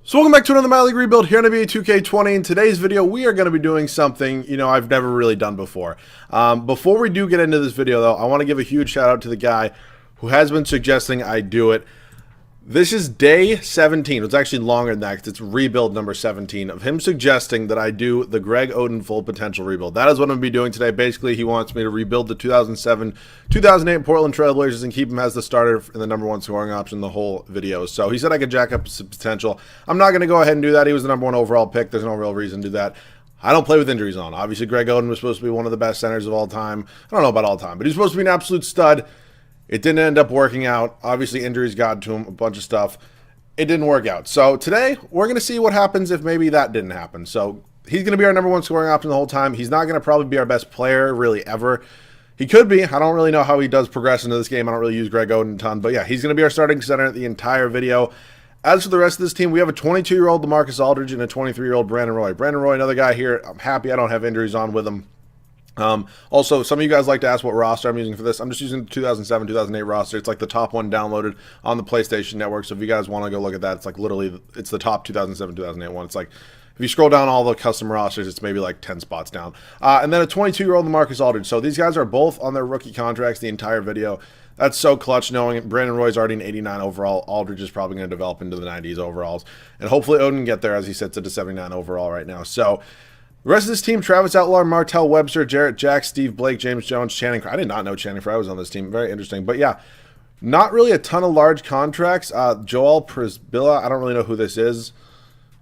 So welcome back to another My League rebuild here on NBA 2K20. In today's video, we are going to be doing something, I've never really done before. Before we do get into this video, though, I want to give a huge shout out to the guy who has been suggesting I do it. This is day 17. It's actually longer than that because it's rebuild number 17 of him suggesting that I do the Greg Oden full potential rebuild. That is what I'm going to be doing today. Basically, he wants me to rebuild the 2007-2008 Portland Trailblazers and keep him as the starter in the number one scoring option the whole video. So he said I could jack up his potential. I'm not going to go ahead and do that. He was the number one overall pick. There's no real reason to do that. I don't play with injuries on. Obviously, Greg Oden was supposed to be one of the best centers of all time. I don't know about all time, but he's supposed to be an absolute stud. It didn't end up working out. Obviously, injuries got to him, a bunch of stuff. It didn't work out. So today, we're going to see what happens if maybe that didn't happen. So he's going to be our number one scoring option the whole time. He's not going to probably be our best player, really, ever. He could be. I don't really know how he does progress into this game. I don't really use Greg Oden a ton. But yeah, he's going to be our starting center the entire video. As for the rest of this team, we have a 22-year-old LaMarcus Aldridge and a 23-year-old Brandon Roy. Brandon Roy, another guy here. I'm happy I don't have injuries on with him. Also, some of you guys like to ask what roster I'm using for this. I'm just using the 2007-2008 roster. It's like the top one downloaded on the PlayStation Network. So if you guys want to go look at that, it's like literally, it's the top 2007-2008 one. It's like, if you scroll down all the custom rosters, it's maybe like 10 spots down. And then a 22-year-old LaMarcus Aldridge. So these guys are both on their rookie contracts the entire video. That's so clutch knowing Brandon Roy's already an 89 overall. Aldridge is probably going to develop into the 90s overalls. And hopefully Oden can get there as he sits at a 79 overall right now. So the rest of this team, Travis Outlaw, Martell Webster, Jarrett Jack, Steve Blake, James Jones, Channing Frye. I did not know Channing Frye was on this team. Very interesting. But yeah, not really a ton of large contracts. Joel Prisbilla, I don't really know who this is.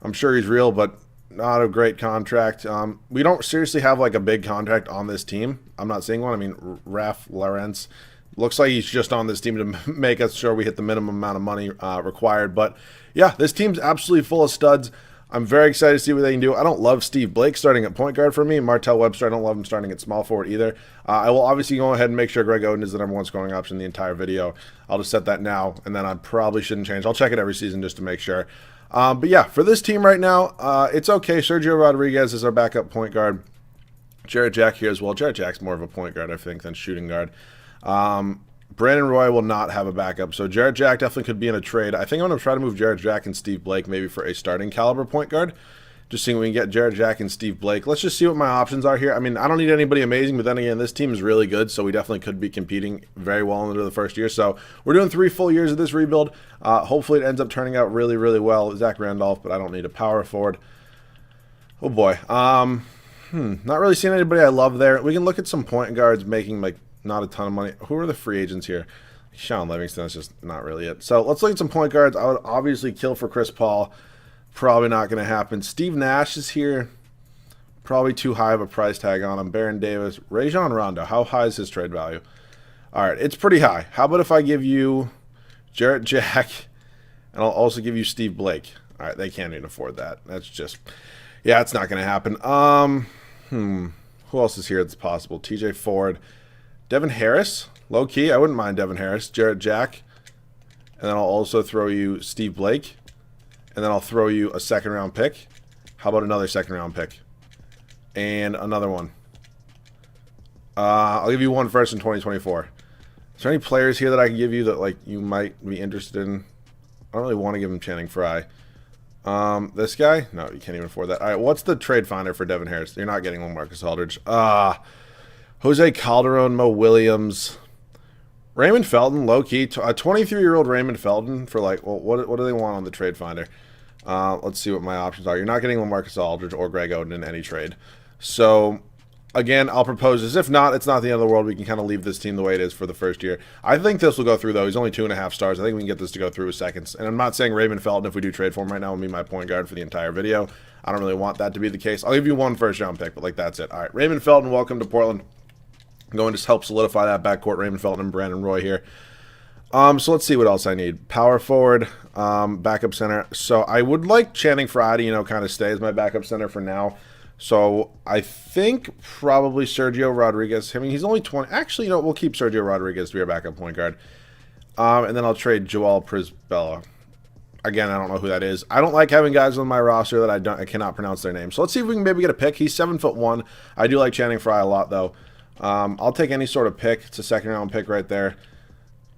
I'm sure he's real, but not a great contract. We don't seriously have like a big contract on this team. I'm not seeing one. I mean, Raf Lawrence looks like he's just on this team to make us sure we hit the minimum amount of money required. But yeah, this team's absolutely full of studs. I'm very excited to see what they can do. I don't love Steve Blake starting at point guard for me. Martell Webster, I don't love him starting at small forward either. I will obviously go ahead and make sure Greg Oden is the number one scoring option the entire video. I'll just set that now, and then I probably shouldn't change. I'll check it every season just to make sure. But yeah, for this team right now, it's okay. Sergio Rodriguez is our backup point guard. Jarrett Jack here as well. Jarrett Jack's more of a point guard, I think, than shooting guard. Brandon Roy will not have a backup, so Jarrett Jack definitely could be in a trade. I think I'm going to try to move Jarrett Jack and Steve Blake maybe for a starting caliber point guard. Just seeing if we can get Jarrett Jack and Steve Blake. Let's just see what my options are here. I mean, I don't need anybody amazing, but then again, this team is really good, so we definitely could be competing very well into the first year. So we're doing 3 full years of this rebuild. Hopefully it ends up turning out really, really well. Zach Randolph, but I don't need a power forward. Oh boy. Not really seeing anybody I love there. We can look at some point guards making like not a ton of money. Who are the free agents here? Sean Livingston is just not really it. So let's look at some point guards. I would obviously kill for Chris Paul. Probably not going to happen. Steve Nash is here. Probably too high of a price tag on him. Baron Davis. Rajon Rondo. How high is his trade value? All right, it's pretty high. How about if I give you Jarrett Jack and I'll also give you Steve Blake? All right, they can't even afford that. That's just, yeah, it's not going to happen. Who else is here that's possible? TJ Ford. Devin Harris, low key. I wouldn't mind Devin Harris. Jarrett Jack. And then I'll also throw you Steve Blake. And then I'll throw you a second round pick. How about another second round pick? And another one. I'll give you one first in 2024. Is there any players here that I can give you that like you might be interested in? I don't really want to give him Channing Frye. This guy? No, you can't even afford that. All right, what's the trade finder for Devin Harris? You're not getting LaMarcus Aldridge. Jose Calderon, Mo Williams, Raymond Felton, low-key. A 23-year-old Raymond Felton for like, well, what do they want on the trade finder? Let's see what my options are. You're not getting LaMarcus Aldridge or Greg Oden in any trade. So, again, I'll propose this. If not, it's not the end of the world. We can kind of leave this team the way it is for the first year. I think this will go through, though. He's only 2.5 stars. I think we can get this to go through with seconds. And I'm not saying Raymond Felton, if we do trade for him right now, will be my point guard for the entire video. I don't really want that to be the case. I'll give you one first-round pick, but like that's it. All right, Raymond Felton, welcome to Portland. I'm going to help solidify that backcourt, Raymond Felton and Brandon Roy here. So let's see what else I need. Power forward, backup center. So I would like Channing Frye to, kind of stay as my backup center for now. So I think probably Sergio Rodriguez. I mean, he's only 20. Actually, we'll keep Sergio Rodriguez to be our backup point guard. And then I'll trade Joel Prisbilla. Again, I don't know who that is. I don't like having guys on my roster that I cannot pronounce their name. So let's see if we can maybe get a pick. He's 7'1". I do like Channing Frye a lot, though. I'll take any sort of pick. It's a second round pick right there.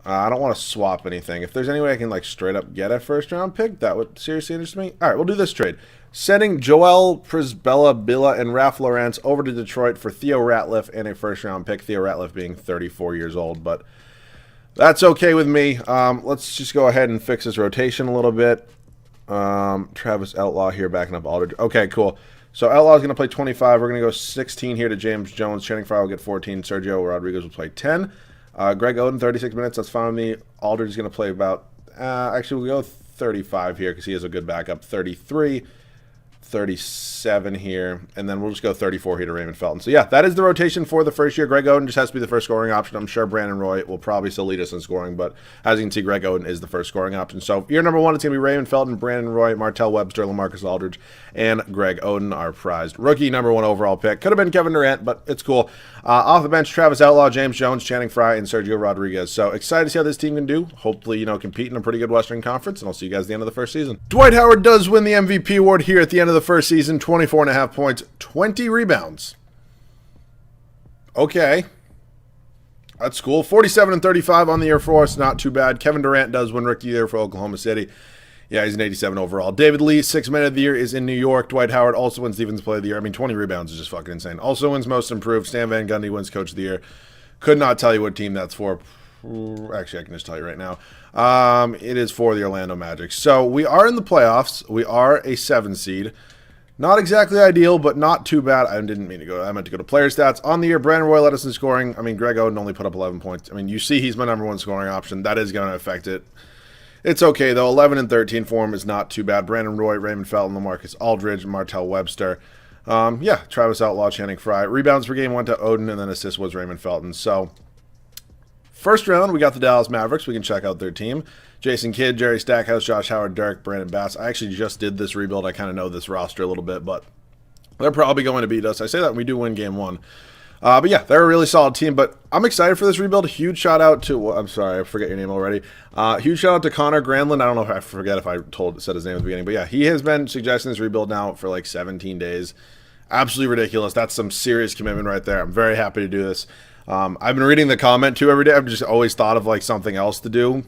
I don't want to swap anything. If there's any way I can like straight up get a first round pick, that would seriously interest me. All right, we'll do this trade. Sending Joel Prisbilla Billa and Ralph Lawrence over to Detroit for Theo Ratliff and a first round pick. Theo Ratliff being 34 years old, but that's okay with me. Let's just go ahead and fix this rotation a little bit. Travis Outlaw here backing up Aldridge. Okay, cool. So Outlaw's going to play 25. We're going to go 16 here to James Jones. Channing Frye will get 14. Sergio Rodriguez will play 10. Greg Oden, 36 minutes. That's fine with me. Aldridge is going to play about, actually, we'll go 35 here because he has a good backup. 33, 37 here, and then we'll just go 34 here to Raymond Felton. So, yeah, that is the rotation for the first year. Greg Oden just has to be the first scoring option. I'm sure Brandon Roy will probably still lead us in scoring, but as you can see, Greg Oden is the first scoring option. So, year number one, it's going to be Raymond Felton, Brandon Roy, Martell Webster, LaMarcus Aldridge, and Greg Oden, our prized rookie number one overall pick. Could have been Kevin Durant, but it's cool. Off the bench, Travis Outlaw, James Jones, Channing Frye, and Sergio Rodriguez. So, excited to see how this team can do. Hopefully, compete in a pretty good Western Conference, and I'll see you guys at the end of the first season. Dwight Howard does win the MVP award here at the end of the first season. 24.5 points, 20 rebounds. Okay. That's cool. 47 and 35 on the year for us. Not too bad. Kevin Durant does win Rookie of the Year for Oklahoma City. Yeah, he's an 87 overall. David Lee, 6th Man of the Year, is in New York. Dwight Howard also wins Defensive Player of the Year. I mean, 20 rebounds is just fucking insane. Also wins Most Improved. Stan Van Gundy wins Coach of the Year. Could not tell you what team that's for. Actually, I can just tell you right now. It is for the Orlando Magic. So we are in the playoffs. We are a 7 seed. Not exactly ideal, but not too bad. I didn't mean to go. I meant to go to player stats. On the year, Brandon Roy led us in scoring. I mean, Greg Oden only put up 11 points. I mean, you see he's my number one scoring option. That is going to affect it. It's okay, though. 11 and 13 for him is not too bad. Brandon Roy, Raymond Felton, LaMarcus Aldridge, Martell Webster. Yeah, Travis Outlaw, Channing Frye. Rebounds per game went to Oden, and then assist was Raymond Felton. So, first round, we got the Dallas Mavericks. We can check out their team. Jason Kidd, Jerry Stackhouse, Josh Howard, Derrick, Brandon Bass. I actually just did this rebuild. I kind of know this roster a little bit, but they're probably going to beat us. I say that when we do win game one. But yeah, they're a really solid team. But I'm excited for this rebuild. Huge shout out to, well, I'm sorry, I forget your name already. Huge shout out to Connor Granlund. I don't know if I forget if I said his name at the beginning, but yeah, he has been suggesting this rebuild now for like 17 days. Absolutely ridiculous. That's some serious commitment right there. I'm very happy to do this. I've been reading the comment too every day. I've just always thought of like something else to do.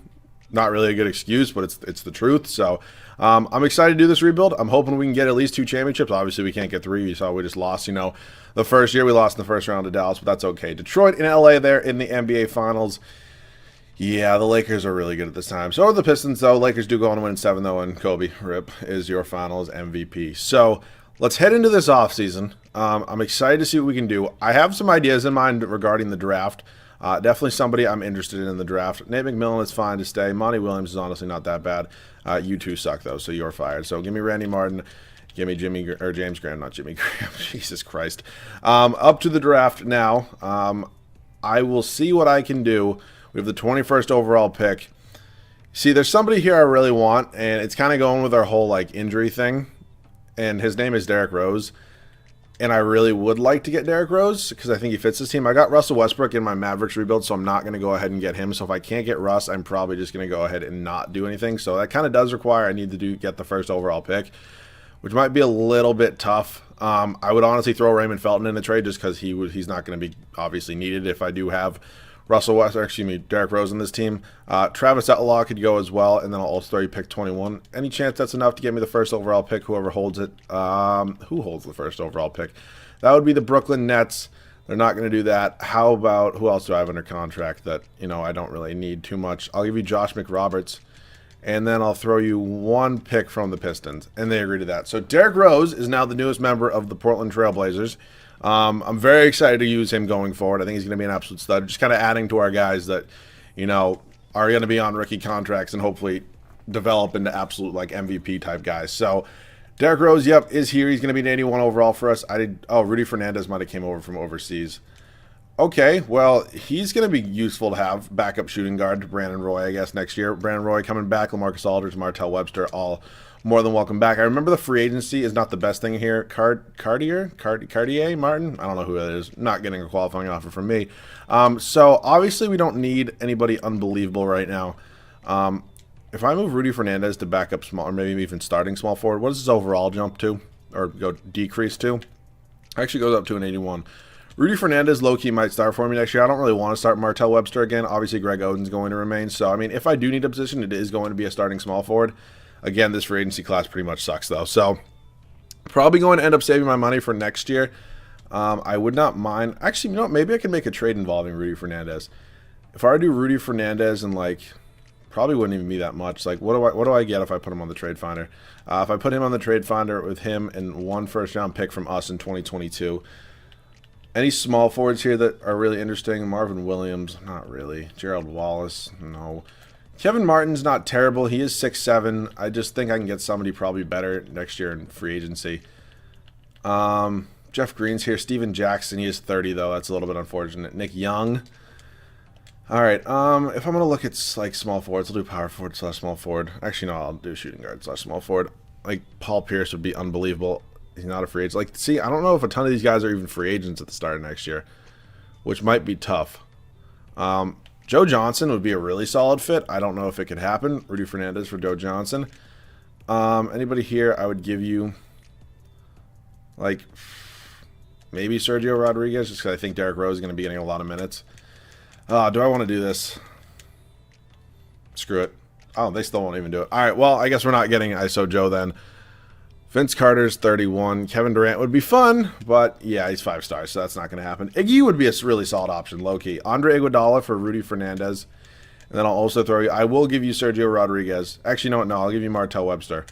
Not really a good excuse, but it's the truth. So I'm excited to do this rebuild. I'm hoping we can get at least 2 championships. Obviously, we can't get 3. You saw we just lost, the first year we lost in the first round to Dallas, but that's okay. Detroit and LA there in the NBA Finals. Yeah, the Lakers are really good at this time. So are the Pistons, though. Lakers do go on to win 7, though, and Kobe, RIP, is your Finals MVP. So let's head into this offseason. I'm excited to see what we can do. I have some ideas in mind regarding the draft. Definitely somebody I'm interested in the draft. Nate McMillan is fine to stay. Monty Williams is honestly not that bad. You two suck, though, so you're fired. So give me Randy Martin. Give me James Graham, not Jimmy Graham. Jesus Christ. Up to the draft now. I will see what I can do. We have the 21st overall pick. See, there's somebody here I really want, and it's kind of going with our whole injury thing. And his name is Derrick Rose. And I really would like to get Derrick Rose because I think he fits this team. I got Russell Westbrook in my Mavericks rebuild, so I'm not going to go ahead and get him. So if I can't get Russ, I'm probably just going to go ahead and not do anything. So that kind of does require I need to get the first overall pick, which might be a little bit tough. I would honestly throw Raymond Felton in the trade just because he's not going to be obviously needed if I do have Derrick Rose in this team. Travis Outlaw could go as well, and then I'll also throw you pick 21. Any chance that's enough to get me the first overall pick, whoever holds it? Who holds the first overall pick? That would be the Brooklyn Nets. They're not going to do that. How about, who else do I have under contract that, I don't really need too much? I'll give you Josh McRoberts, and then I'll throw you 1 pick from the Pistons, and they agree to that. So Derrick Rose is now the newest member of the Portland Trail Blazers. I'm very excited to use him going forward. I think he's going to be an absolute stud. Just kind of adding to our guys that, are going to be on rookie contracts and hopefully develop into absolute MVP type guys. So Derrick Rose, yep, is here. He's going to be an 81 overall for us. Rudy Fernandez might have came over from overseas. Okay, well, he's going to be useful to have backup shooting guard to Brandon Roy, I guess, next year. Brandon Roy coming back, LaMarcus Aldridge, Martell Webster, all more than welcome back. I remember the free agency is not the best thing here. Cartier Martin? I don't know who that is. Not getting a qualifying offer from me. So obviously we don't need anybody unbelievable right now. If I move Rudy Fernandez to backup small, or maybe even starting small forward, what does his overall jump to? Or go decrease to? Actually goes up to an 81. Rudy Fernandez low-key might start for me next year. I don't really want to start Martell Webster again. Obviously, Greg Oden's going to remain. So, I mean, if I do need a position, it is going to be a starting small forward. Again, this free agency class pretty much sucks, though. So, probably going to end up saving my money for next year. I would not mind. Actually, you know what? Maybe I can make a trade involving Rudy Fernandez. If I were to do Rudy Fernandez and, like, probably wouldn't even be that much. Like, what do I get if I put him on the trade finder? If I put him on the trade finder with him and 1 first-round pick from us in 2022. Any small forwards here that are really interesting? Marvin Williams, not really. Gerald Wallace, no. Kevin Martin's not terrible. He is 6'7". I just think I can get somebody probably better next year in free agency. Jeff Green's here. Steven Jackson, he is 30, though. That's a little bit unfortunate. Nick Young. All right, if I'm going to look at, like, small forwards, I'll do power forward / small forward. Actually, no, I'll do shooting guard / small forward. Like, Paul Pierce would be unbelievable. He's not a free agent. Like, see, I don't know if a ton of these guys are even free agents at the start of next year, which might be tough. Joe Johnson would be a really solid fit. I don't know if it could happen. Rudy Fernandez for Joe Johnson. Anybody here, I would give you, like, maybe Sergio Rodriguez, just because I think Derrick Rose is going to be getting a lot of minutes. Do I want to do this? Screw it. Oh, they still won't even do it. All right, well, I guess we're not getting ISO Joe then. Vince Carter's 31. Kevin Durant would be fun, but yeah, he's 5 stars, so that's not going to happen. Iggy would be a really solid option, low-key. Andre Iguodala for Rudy Fernandez. And then I'll also throw you, I will give you Sergio Rodriguez. Actually, no, I'll give you Martell Webster,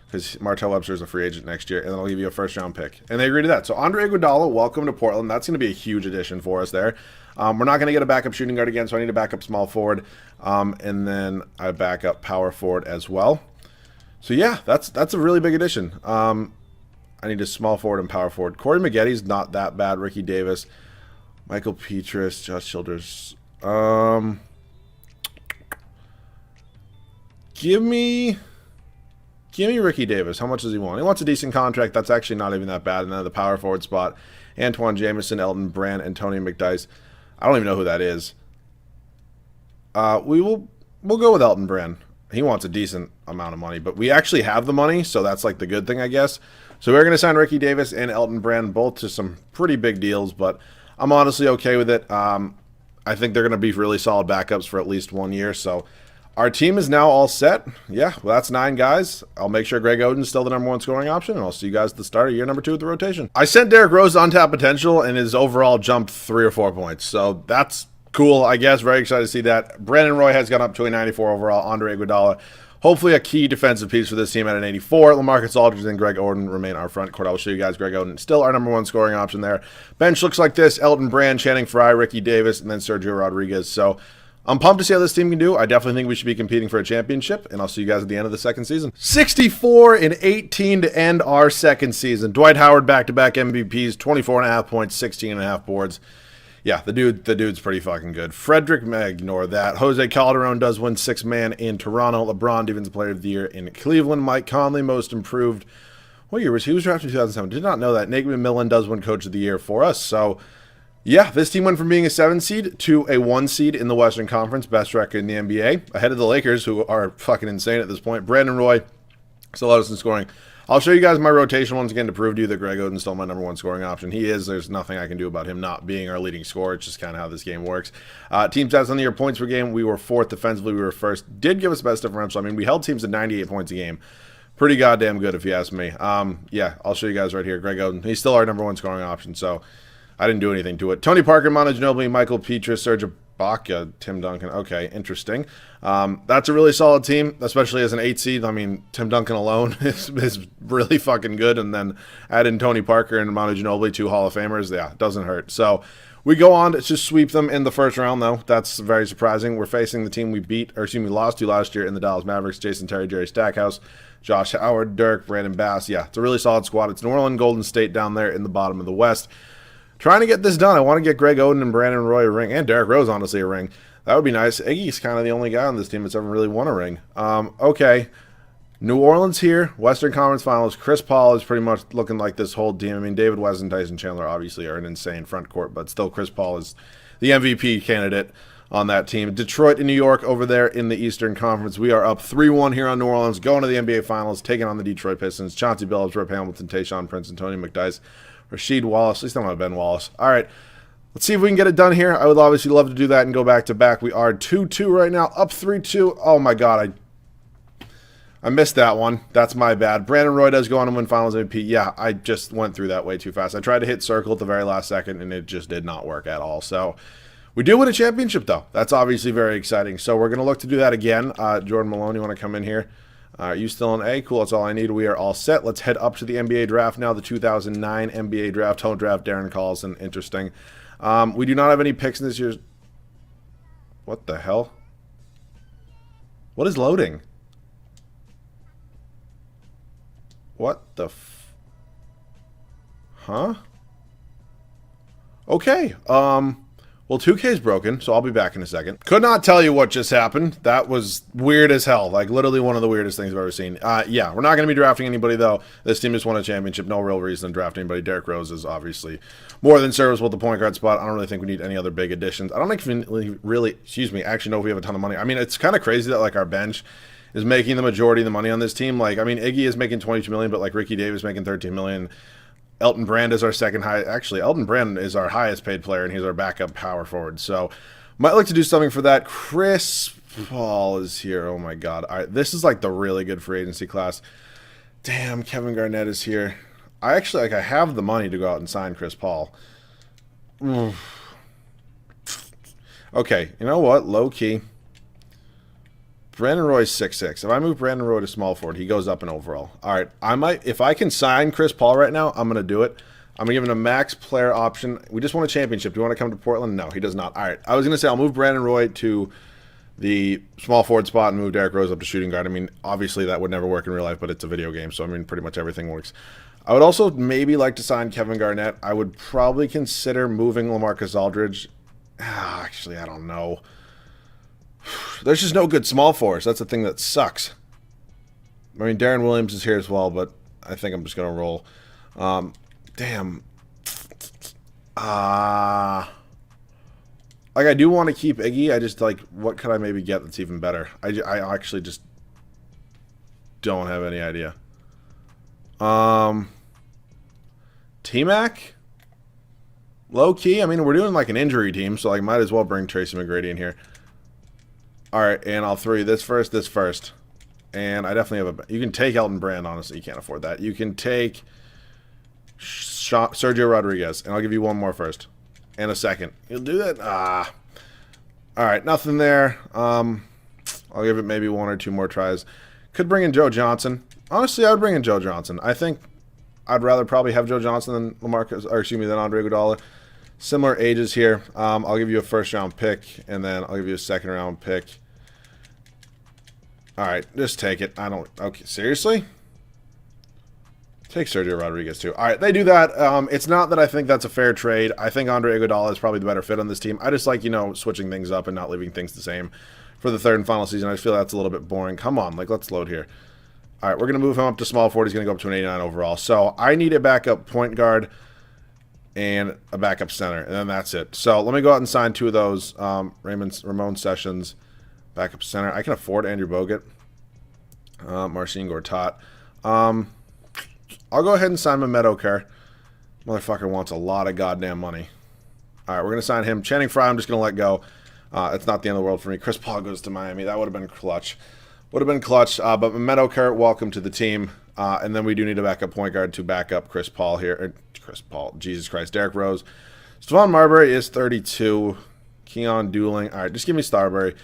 because Martell Webster is a free agent next year, and then I'll give you a first-round pick. And they agreed to that. So Andre Iguodala, welcome to Portland. That's going to be a huge addition for us there. We're not going to get a backup shooting guard again, so I need a backup small forward, and then a backup power forward as well. So yeah, that's a really big addition. I need a small forward and power forward. Corey Maggetti's not that bad. Ricky Davis, Michael Petrus, Josh Childers. Give me Ricky Davis. How much does he want? He wants a decent contract. That's actually not even that bad. And then the power forward spot, Antoine Jamison, Elton Brand, and Tony McDyess. I don't even know who that is. We'll go with Elton Brand. He wants a decent amount of money, but we actually have the money, so that's like the good thing, I guess. So we're going to sign Ricky Davis and Elton Brand both to some pretty big deals, but I'm honestly okay with it. I think they're going to be really solid backups for at least 1 year, so our team is now all set. Yeah, well, that's 9 guys. I'll make sure Greg Oden's still the #1 scoring option, and I'll see you guys at the start of year #2 with the rotation. I sent Derrick Rose on tap potential, and his overall jumped 3 or 4 points, so that's cool, I guess. Very excited to see that. Brandon Roy has gone up to a 94 overall. Andre Iguodala, hopefully a key defensive piece for this team at an 84. LaMarcus Aldridge and Greg Oden remain our front court. I'll show you guys Greg Oden, still our #1 scoring option there. Bench looks like this: Elton Brand, Channing Frye, Ricky Davis, and then Sergio Rodriguez. So I'm pumped to see how this team can do. I definitely think we should be competing for a championship, and I'll see you guys at the end of the second season. 64-18 to end our second season. Dwight Howard back-to-back MVPs, 24.5 points, 16.5 boards. Yeah, the dude's pretty fucking good. Frederick, ignore that. Jose Calderon does win 6-man in Toronto. LeBron, Defensive Player of the Year in Cleveland. Mike Conley, Most Improved. What year was he? Was drafted in 2007. Did not know that. Nate McMillan does win Coach of the Year for us. So, yeah, this team went from being a 7 seed to a 1 seed in the Western Conference. Best record in the NBA. Ahead of the Lakers, who are fucking insane at this point. Brandon Roy still led us in scoring. I'll show you guys my rotation once again to prove to you that Greg Oden's still my #1 scoring option. He is. There's nothing I can do about him not being our leading scorer. It's just kind of how this game works. Team stats on the year: points per game. We were 4th defensively. We were 1st. Did give us best differential. I mean, we held teams at 98 points a game. Pretty goddamn good, if you ask me. Yeah, I'll show you guys right here. Greg Oden. He's still our #1 scoring option, so I didn't do anything to it. Tony Parker, Manu Ginobili, Michael Petrus, Serge Ibaka, Tim Duncan. Okay, interesting. That's a really solid team, especially as an 8 seed. I mean, Tim Duncan alone is really fucking good, and then add in Tony Parker and Manu Ginobili, 2 Hall of Famers. Yeah, it doesn't hurt. So we go on to just sweep them in the first round, though. That's very surprising. We're facing the team we lost to last year in the Dallas Mavericks: Jason Terry, Jerry Stackhouse, Josh Howard, Dirk, Brandon Bass. Yeah, it's a really solid squad. It's New Orleans, Golden State down there in the bottom of the West. Trying to get this done. I want to get Greg Oden and Brandon Roy a ring, and Derrick Rose, honestly, a ring. That would be nice. Iggy's kind of the only guy on this team that's ever really won a ring. Okay. New Orleans here, Western Conference Finals. Chris Paul is pretty much looking like this whole team. I mean, David West and Tyson Chandler obviously are an insane front court, but still Chris Paul is the MVP candidate on that team. Detroit and New York over there in the Eastern Conference. We are up 3-1 here on New Orleans, going to the NBA Finals, taking on the Detroit Pistons. Chauncey Billups, Rip Hamilton, Tayshaun Prince, and Tony McDyess. Rasheed Wallace. At least I don't have Ben Wallace. All right. Let's see if we can get it done here. I would obviously love to do that and go back to back. We are 2-2 right now, up 3-2. Oh my God, I missed that one. That's my bad. Brandon Roy does go on to win Finals MVP. Yeah, I just went through that way too fast. I tried to hit circle at the very last second, and it just did not work at all. So we do win a championship, though. That's obviously very exciting. So we're going to look to do that again. Jordan Malone, you want to come in here? Are you still in A? Cool, that's all I need. We are all set. Let's head up to the NBA draft now, the 2009 NBA draft. Don't draft Darren Collison. Interesting. We do not have any picks in this year's... What the hell? What is loading? What the Huh? Okay. Well, 2K is broken, so I'll be back in a second. Could not tell you what just happened. That was weird as hell. Like, literally one of the weirdest things I've ever seen. Yeah, we're not going to be drafting anybody, though. This team just won a championship. No real reason to draft anybody. Derrick Rose is obviously more than serviceable at the point guard spot. I don't really think we need any other big additions. I don't think we really, actually know if we have a ton of money. I mean, it's kind of crazy that, like, our bench is making the majority of the money on this team. Like, I mean, Iggy is making $22 million, but, like, Ricky Davis making $13 million. Elton Brand is our second high. Actually, Elton Brand is our highest paid player, and he's our backup power forward. So, might like to do something for that. Chris Paul is here. Oh, my God. All right, this is, like, the really good free agency class. Damn, Kevin Garnett is here. I actually, like, I have the money to go out and sign Chris Paul. Okay, you know what? Low-key. Brandon Roy's 6'6". If I move Brandon Roy to small forward, he goes up in overall. All right, I might, if I can sign Chris Paul right now, I'm going to do it. I'm going to give him a max player option. We just won a championship. Do you want to come to Portland? No, he does not. All right, I was going to say I'll move Brandon Roy to the small forward spot and move Derrick Rose up to shooting guard. I mean, obviously that would never work in real life, but it's a video game, so I mean, pretty much everything works. I would also maybe like to sign Kevin Garnett. I would probably consider moving LaMarcus Aldridge. Actually, I don't know. There's just no good small forwards. That's the thing that sucks. I mean, Darren Williams is here as well, but I think I'm just going to roll. Damn. Like, I do want to keep Iggy. I just, like, what could I maybe get that's even better? I actually just don't have any idea. T-Mac? Low-key. I mean, we're doing, like, an injury team, so, like, might as well bring Tracy McGrady in here. All right, and I'll throw you this first. And I definitely have a... You can take Elton Brand, honestly. You can't afford that. You can take Sergio Rodriguez, and I'll give you one more first. And a second. You'll do that? All right, nothing there. I'll give it maybe one or two more tries. Could bring in Joe Johnson. Honestly, I would bring in Joe Johnson. I think I'd rather probably have Joe Johnson than than Andre Iguodala. Similar ages here. I'll give you a first-round pick, and then I'll give you a second-round pick. All right, just take it. Okay, seriously? Take Sergio Rodriguez, too. All right, they do that. It's not that I think that's a fair trade. I think Andre Iguodala is probably the better fit on this team. I just like, you know, switching things up and not leaving things the same for the third and final season. I just feel that's a little bit boring. Come on, like, let's load here. All right, we're going to move him up to small forward. He's going to go up to an 89 overall. So I need a backup point guard and a backup center, and then that's it. So let me go out and sign two of those. Ramon Sessions, backup center. I can afford Andrew Bogut. Marcin Gortat. I'll go ahead and sign Mehmet Okur. Motherfucker wants a lot of goddamn money. All right, we're going to sign him. Channing Frye, I'm just going to let go. It's not the end of the world for me. Chris Paul goes to Miami. That would have been clutch. But Mehmet Okur, welcome to the team. And then we do need a backup point guard to back up Chris Paul here. Jesus Christ. Derrick Rose. Stephon Marbury is 32. Keon Dooling. All right, just give me Starbury.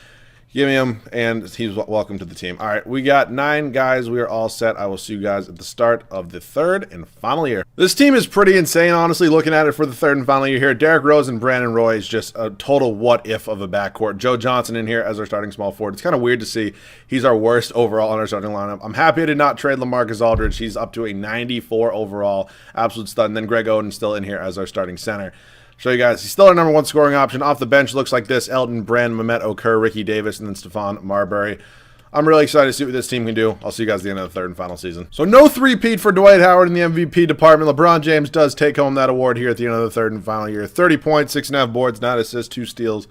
Give me him, and he's welcome to the team. All right, we got 9 guys. We are all set. I will see you guys at the start of the third and final year. This team is pretty insane, honestly, looking at it for the third and final year here. Derrick Rose and Brandon Roy is just a total what-if of a backcourt. Joe Johnson in here as our starting small forward. It's kind of weird to see he's our worst overall on our starting lineup. I'm happy I did not trade LaMarcus Aldridge. He's up to a 94 overall. Absolute stud. And then Greg Oden still in here as our starting center. Show you guys, he's still our number 1 scoring option. Off the bench looks like this: Elton Brand, Mehmet Okur, Ricky Davis, and then Stephon Marbury. I'm really excited to see what this team can do. I'll see you guys at the end of the third and final season. So no three-peat for Dwight Howard in the MVP department. LeBron James does take home that award here at the end of the third and final year. 30 points, 6.5 boards, 9 assists, 2 steals,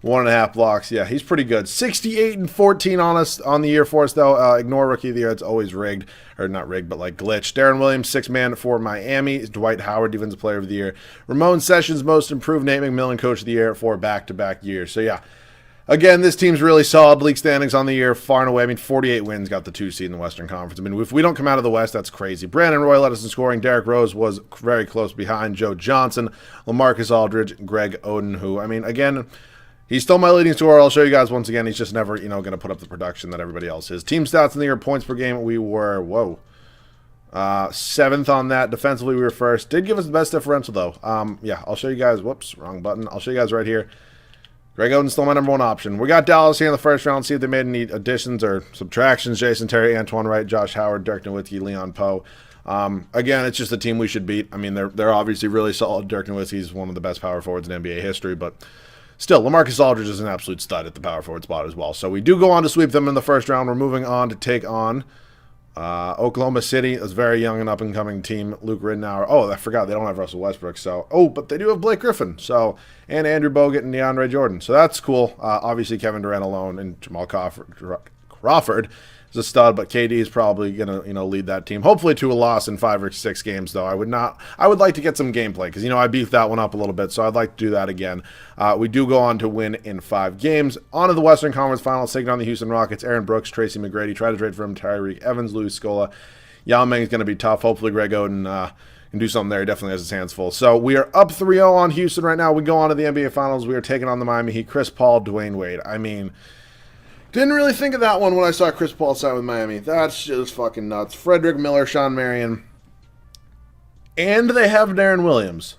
1.5 blocks. Yeah, he's pretty good. 68 and 14 on us on the year for us, though. Ignore rookie of the year. It's always rigged. Or not rigged, but like glitched. Darren Williams, 6-man for Miami. Dwight Howard, defensive player of the year. Ramon Sessions, most improved. Nate McMillan, coach of the year for back-to-back years. So, yeah. Again, this team's really solid. League standings on the year, far and away. I mean, 48 wins, got the 2 seed in the Western Conference. I mean, if we don't come out of the West, that's crazy. Brandon Roy led us in scoring. Derrick Rose was very close behind. Joe Johnson, LaMarcus Aldridge, Greg Oden, who, I mean, again, he's still my leading scorer. I'll show you guys once again. He's just never, going to put up the production that everybody else is. Team stats in the year, points per game, we were, 7th on that. Defensively, we were first. Did give us the best differential, though. Yeah, I'll show you guys. Whoops, wrong button. I'll show you guys right here. Greg Oden's still my number 1 option. We got Dallas here in the first round. See if they made any additions or subtractions. Jason Terry, Antoine Wright, Josh Howard, Dirk Nowitzki, Leon Poe. Again, it's just a team we should beat. I mean, they're obviously really solid. Dirk Nowitzki's one of the best power forwards in NBA history, but still, LaMarcus Aldridge is an absolute stud at the power forward spot as well. So we do go on to sweep them in the first round. We're moving on to take on Oklahoma City, a very young and up-and-coming team. Luke Ridnour. Oh, I forgot. They don't have Russell Westbrook. So, but they do have Blake Griffin. So, and Andrew Bogut and DeAndre Jordan. So that's cool. Obviously, Kevin Durant alone and Jamal Crawford is a stud, but KD is probably going to lead that team. Hopefully to a loss in 5 or 6 games, though. I would like to get some gameplay because, I beefed that one up a little bit, so I'd like to do that again. We do go on to win in 5 games. On to the Western Conference Finals, taking on the Houston Rockets. Aaron Brooks, Tracy McGrady, try to trade for him, Tyreek Evans, Louis Scola. Yao Ming's going to be tough. Hopefully Greg Oden can do something there. He definitely has his hands full. So we are up 3-0 on Houston right now. We go on to the NBA Finals. We are taking on the Miami Heat. Chris Paul, Dwayne Wade. I mean, didn't really think of that one when I saw Chris Paul sign with Miami. That's just fucking nuts. Frederick Miller, Sean Marion. And they have Darren Williams.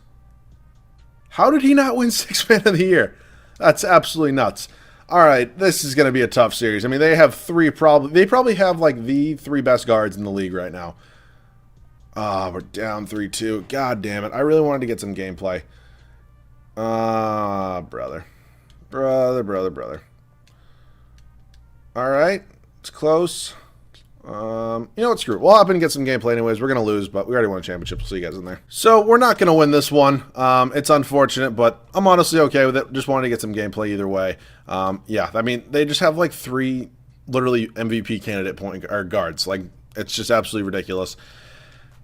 How did he not win 6th Man of the Year? That's absolutely nuts. All right, this is going to be a tough series. I mean, they have they probably have like the 3 best guards in the league right now. We're down 3-2. God damn it. I really wanted to get some gameplay. Brother. All right, it's close. You know what, screw it. We'll hop in and get some gameplay anyways. We're going to lose, but we already won a championship. We'll see you guys in there. So we're not going to win this one. It's unfortunate, but I'm honestly okay with it. Just wanted to get some gameplay either way. Yeah, I mean, they just have like 3 literally MVP candidate guards. Like, it's just absolutely ridiculous.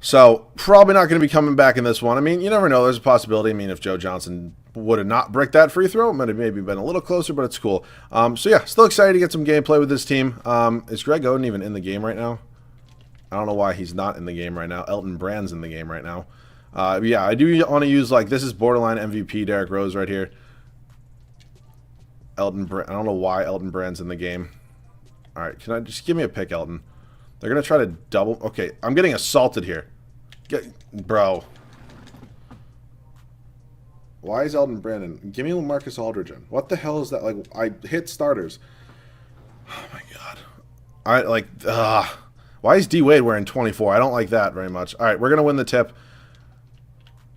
So probably not going to be coming back in this one. I mean, you never know. There's a possibility. I mean, if Joe Johnson would have not bricked that free throw, it might have maybe been a little closer, but it's cool. So yeah, still excited to get some gameplay with this team. Is Greg Oden even in the game right now? I don't know why he's not in the game right now. Elton Brand's in the game right now. Yeah, I do want to use, like, this is borderline MVP Derrick Rose right here. Elton Brand. I don't know why Elton Brand's in the game. All right, can I just give me a pick, Elton? They're going to try to double. Okay, I'm getting assaulted here. Bro. Why is Elton Brandon? Give me LaMarcus Aldridge in. What the hell is that? Like, I hit starters. Oh, my God. Why is D. Wade wearing 24? I don't like that very much. All right, we're going to win the tip.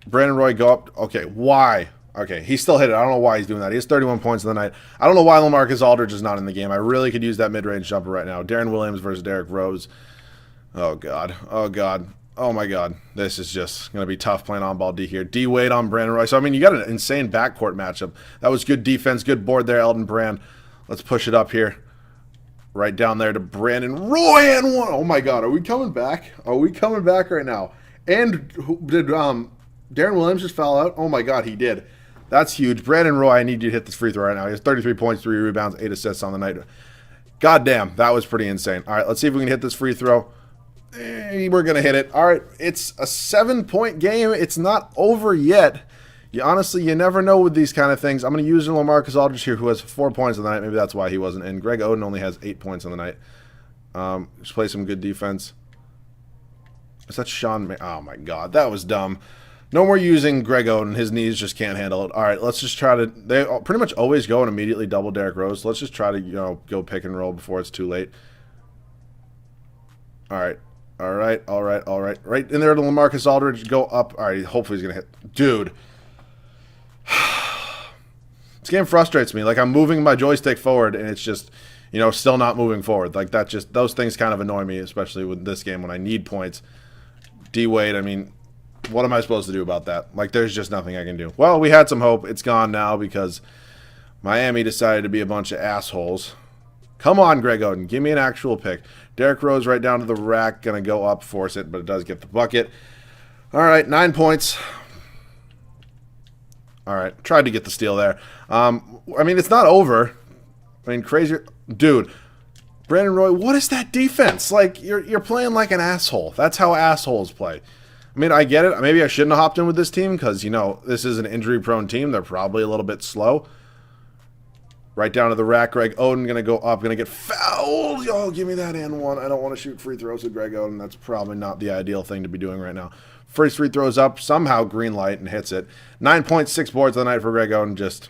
Brandon Roy, go up. Okay, why? Okay, he still hit it. I don't know why he's doing that. He has 31 points in the night. I don't know why LaMarcus Aldridge is not in the game. I really could use that mid-range jumper right now. Darren Williams versus Derrick Rose. Oh, God. Oh, God. Oh, my God. This is just going to be tough playing on-ball D here. D. Wade on Brandon Roy. So, I mean, you got an insane backcourt matchup. That was good defense, good board there, Elton Brand. Let's push it up here. Right down there to Brandon Roy and one. Oh, my God. Are we coming back? Are we coming back right now? And did Darren Williams just foul out? Oh, my God, he did. That's huge. Brandon Roy, I need you to hit this free throw right now. He has 33 points, 3 rebounds, 8 assists on the night. God damn, that was pretty insane. All right, let's see if we can hit this free throw. We're going to hit it. All right, it's a 7-point game. It's not over yet. You never know with these kind of things. I'm going to use LaMarcus Aldridge here, who has 4 points on the night. Maybe that's why he wasn't in. Greg Oden only has 8 points on the night. Just play some good defense. Is that Sean? Oh, my God, that was dumb. No more using Greg Oden. His knees just can't handle it. All right, let's just try to... They pretty much always go and immediately double Derrick Rose. So let's just try to, go pick and roll before it's too late. All right. Right in there to LaMarcus Aldridge. Go up. All right, hopefully he's going to hit. Dude. This game frustrates me. Like, I'm moving my joystick forward, and it's just, still not moving forward. Like, that just... Those things kind of annoy me, especially with this game when I need points. D-Wade, I mean... What am I supposed to do about that? Like, there's just nothing I can do. Well, we had some hope. It's gone now because Miami decided to be a bunch of assholes. Come on, Greg Oden. Give me an actual pick. Derrick Rose right down to the rack. Going to go up, force it, but it does get the bucket. All right, 9 points. All right, tried to get the steal there. I mean, it's not over. I mean, crazy. Dude, Brandon Roy, what is that defense? Like, you're playing like an asshole. That's how assholes play. I mean, I get it. Maybe I shouldn't have hopped in with this team because, you know, this is an injury-prone team. They're probably a little bit slow. Right down to the rack. Greg Oden going to go up. Going to get fouled. Oh, give me that and one. I don't want to shoot free throws with Greg Oden. That's probably not the ideal thing to be doing right now. First free throws up. Somehow green light and hits it. 9.6 boards of the night for Greg Oden. Just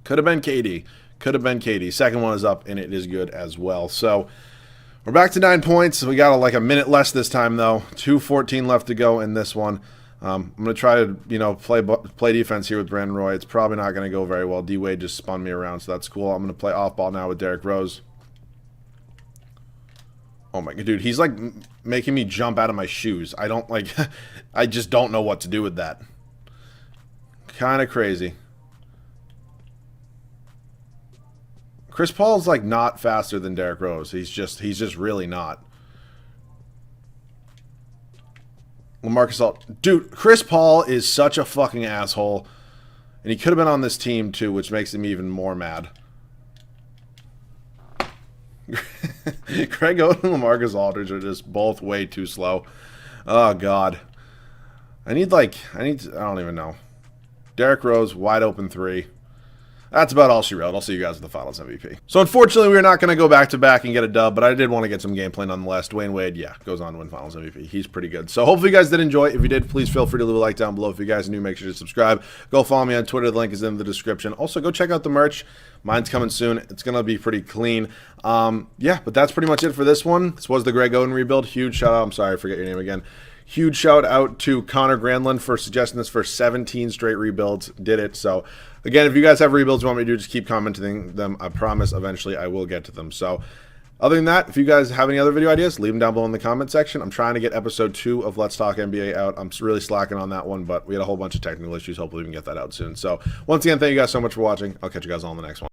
could have been KD. Could have been KD. Second one is up, and it is good as well. So we're back to 9 points. We got like a minute less this time, though. 2:14 left to go in this one. I'm going to try to, you know, play defense here with Brandon Roy. It's probably not going to go very well. D-Wade just spun me around, so that's cool. I'm going to play off ball now with Derrick Rose. Oh my god, dude, he's like making me jump out of my shoes. I don't like, I just don't know what to do with that. Kind of crazy. Chris Paul's like not faster than Derrick Rose. He's just really not. LaMarcus Aldridge. Dude, Chris Paul is such a fucking asshole. And he could have been on this team too, which makes him even more mad. Greg Oden and LaMarcus Aldridge are just both way too slow. Oh, God. I don't even know. Derrick Rose, wide open three. That's about all she wrote. I'll see you guys at the Finals MVP. So, unfortunately, we're not going to go back-to-back and get a dub, but I did want to get some gameplay nonetheless. Dwayne Wade, yeah, goes on to win Finals MVP. He's pretty good. So, hopefully you guys did enjoy. If you did, please feel free to leave a like down below. If you guys are new, make sure to subscribe. Go follow me on Twitter. The link is in the description. Also, go check out the merch. Mine's coming soon. It's going to be pretty clean. Yeah, but that's pretty much it for this one. This was the Greg Oden rebuild. Huge shout-out. I'm sorry, I forget your name again. Huge shout out to Connor Granlund for suggesting this for 17 straight rebuilds. Did it. So, again, if you guys have rebuilds you want me to do, just keep commenting them. I promise eventually I will get to them. So, other than that, if you guys have any other video ideas, leave them down below in the comment section. I'm trying to get episode 2 of Let's Talk NBA out. I'm really slacking on that one, but we had a whole bunch of technical issues. Hopefully we can get that out soon. So, once again, thank you guys so much for watching. I'll catch you guys all in the next one.